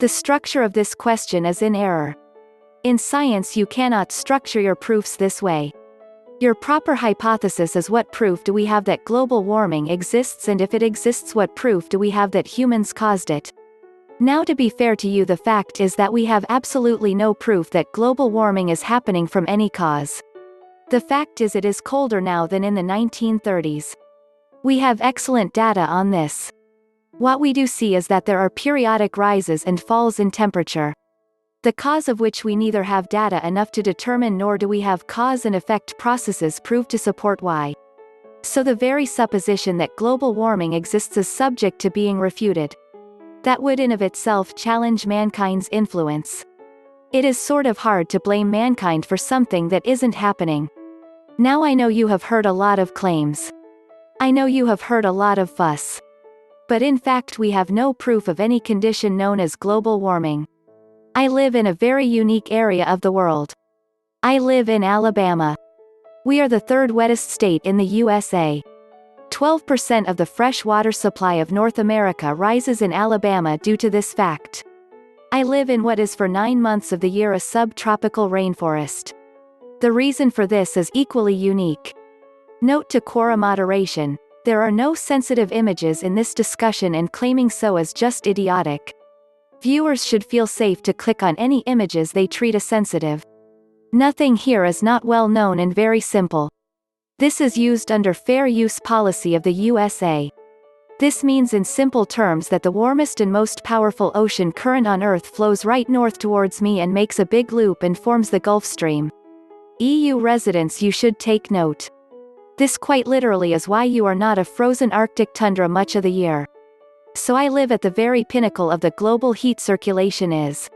The structure of this question is in error. In science you cannot structure your proofs this way. Your proper hypothesis is what proof do we have that global warming exists, and if it exists, what proof do we have that humans caused it? Now, to be fair to you, the fact is that we have absolutely no proof that global warming is happening from any cause. The fact is it is colder now than in the 1930s. We have excellent data on this. What we do see is that there are periodic rises and falls in temperature. The cause of which we neither have data enough to determine, nor do we have cause and effect processes proved to support why. So the very supposition that global warming exists is subject to being refuted. That would in of itself challenge mankind's influence. It is sort of hard to blame mankind for something that isn't happening. Now I know you have heard a lot of claims. I know you have heard a lot of fuss. But in fact we have no proof of any condition known as global warming. I live in a very unique area of the world. I live in Alabama. We are the third wettest state in the USA. 12% of the fresh water supply of North America rises in Alabama due to this fact. I live in what is for 9 months of the year a subtropical rainforest. The reason for this is equally unique. Note to Quora moderation, there are no sensitive images in this discussion, and claiming so is just idiotic. Viewers should feel safe to click on any images they treat as sensitive. Nothing here is not well known and very simple. This is used under fair use policy of the USA. This means in simple terms that the warmest and most powerful ocean current on Earth flows right north towards me and makes a big loop and forms the Gulf Stream. EU residents, you should take note. This quite literally is why you are not a frozen Arctic tundra much of the year. So I live at the very pinnacle of the global heat circulation is.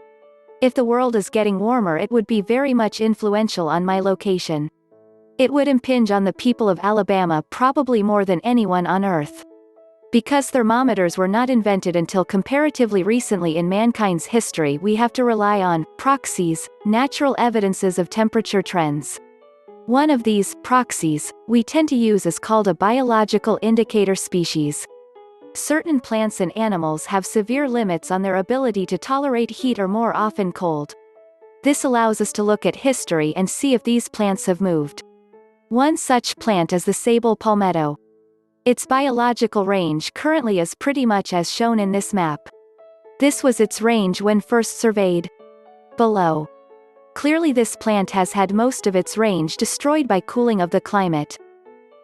If the world is getting warmer, it would be very much influential on my location. It would impinge on the people of Alabama probably more than anyone on Earth. Because thermometers were not invented until comparatively recently in mankind's history, we have to rely on proxies, natural evidences of temperature trends. One of these proxies we tend to use is called a biological indicator species. Certain plants and animals have severe limits on their ability to tolerate heat, or more often cold. This allows us to look at history and see if these plants have moved. One such plant is the sable palmetto. Its biological range currently is pretty much as shown in this map. This was its range when first surveyed. Below. Clearly this plant has had most of its range destroyed by cooling of the climate.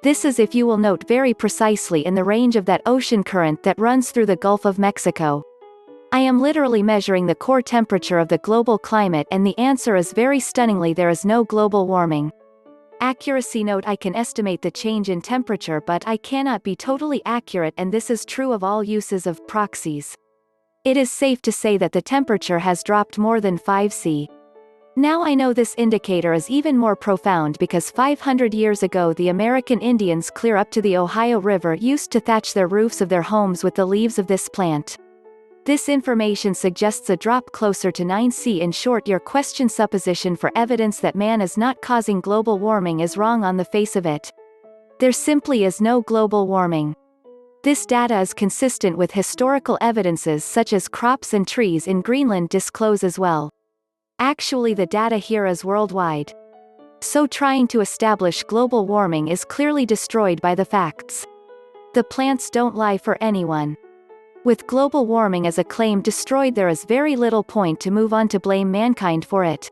This is, if you will note very precisely, in the range of that ocean current that runs through the Gulf of Mexico. I am literally measuring the core temperature of the global climate, and the answer is very stunningly: there is no global warming. Accuracy note: I can estimate the change in temperature, but I cannot be totally accurate, and this is true of all uses of proxies. It is safe to say that the temperature has dropped more than 5°C. Now I know this indicator is even more profound because 500 years ago the American Indians clear up to the Ohio River used to thatch their roofs of their homes with the leaves of this plant. This information suggests a drop closer to 9°C. In short, your question supposition for evidence that man is not causing global warming is wrong on the face of it. There simply is no global warming. This data is consistent with historical evidences such as crops and trees in Greenland disclose as well. Actually, the data here is worldwide. So trying to establish global warming is clearly destroyed by the facts. The plants don't lie for anyone. With global warming as a claim destroyed, there is very little point to move on to blame mankind for it.